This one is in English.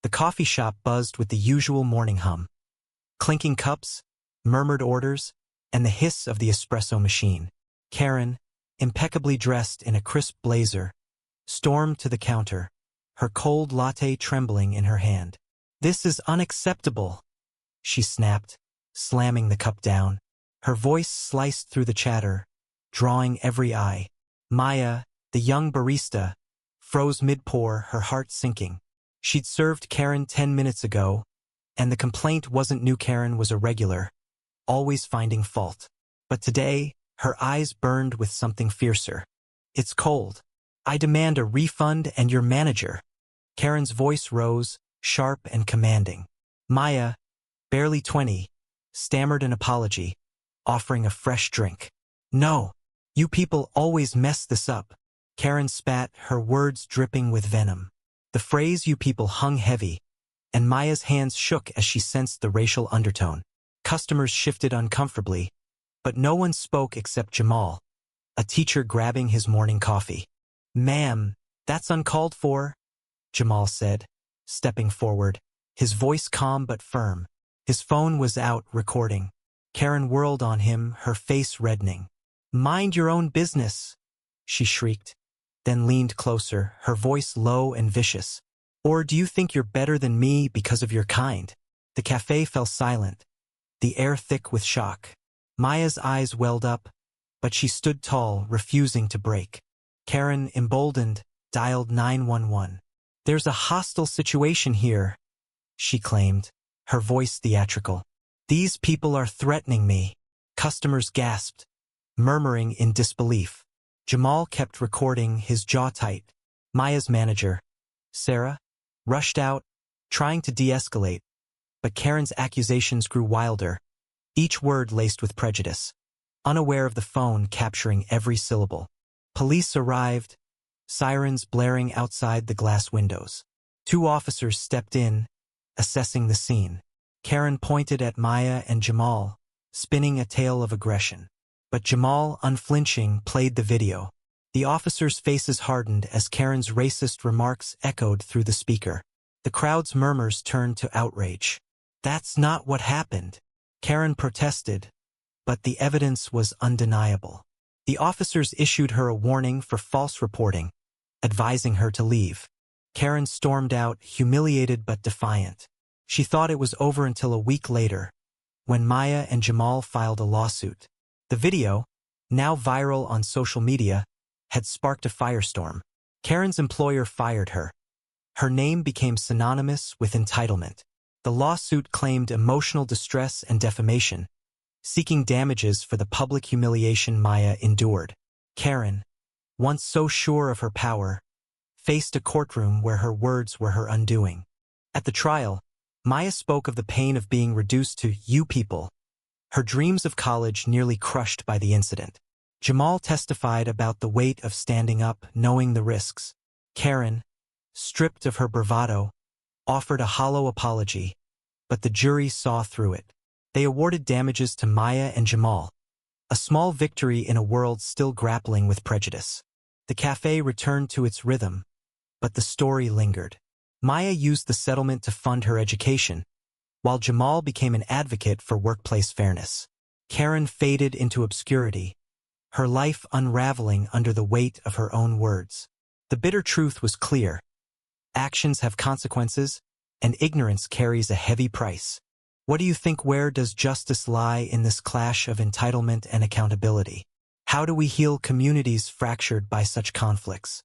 The coffee shop buzzed with the usual morning hum. Clinking cups, murmured orders, and the hiss of the espresso machine. Karen, impeccably dressed in a crisp blazer, stormed to the counter, her cold latte trembling in her hand. "This is unacceptable," she snapped, slamming the cup down. Her voice sliced through the chatter, drawing every eye. Maya, the young barista, froze mid-pour, her heart sinking. She'd served Karen 10 minutes ago, and the complaint wasn't new. Karen was a regular, always finding fault. But today, her eyes burned with something fiercer. "It's cold. I demand a refund and your manager." Karen's voice rose, sharp and commanding. Maya, barely 20, stammered an apology, offering a fresh drink. "No, you people always mess this up." Karen spat, her words dripping with venom. The phrase "you people" hung heavy, and Maya's hands shook as she sensed the racial undertone. Customers shifted uncomfortably, but no one spoke except Jamal, a teacher grabbing his morning coffee. "Ma'am, that's uncalled for," Jamal said, stepping forward, his voice calm but firm. His phone was out, recording. Karen whirled on him, her face reddening. "Mind your own business," she shrieked, then leaned closer, her voice low and vicious. "Or do you think you're better than me because of your kind?" The cafe fell silent, the air thick with shock. Maya's eyes welled up, but she stood tall, refusing to break. Karen, emboldened, dialed 911. "There's a hostile situation here," she claimed, her voice theatrical. "These people are threatening me." Customers gasped, murmuring in disbelief. Jamal kept recording, his jaw tight. Maya's manager, Sarah, rushed out, trying to de-escalate, but Karen's accusations grew wilder, each word laced with prejudice, unaware of the phone capturing every syllable. Police arrived, sirens blaring outside the glass windows. 2 officers stepped in, assessing the scene. Karen pointed at Maya and Jamal, spinning a tale of aggression. But Jamal, unflinching, played the video. The officers' faces hardened as Karen's racist remarks echoed through the speaker. The crowd's murmurs turned to outrage. "That's not what happened," Karen protested, but the evidence was undeniable. The officers issued her a warning for false reporting, advising her to leave. Karen stormed out, humiliated but defiant. She thought it was over until a week later, when Maya and Jamal filed a lawsuit. The video, now viral on social media, had sparked a firestorm. Karen's employer fired her. Her name became synonymous with entitlement. The lawsuit claimed emotional distress and defamation, seeking damages for the public humiliation Maya endured. Karen, once so sure of her power, faced a courtroom where her words were her undoing. At the trial, Maya spoke of the pain of being reduced to "you people," her dreams of college nearly crushed by the incident. Jamal testified about the weight of standing up, knowing the risks. Karen, stripped of her bravado, offered a hollow apology, but the jury saw through it. They awarded damages to Maya and Jamal, a small victory in a world still grappling with prejudice. The cafe returned to its rhythm, but the story lingered. Maya used the settlement to fund her education, while Jamal became an advocate for workplace fairness. Karen faded into obscurity, her life unraveling under the weight of her own words. The bitter truth was clear. Actions have consequences, and ignorance carries a heavy price. What do you think? Where does justice lie in this clash of entitlement and accountability? How do we heal communities fractured by such conflicts?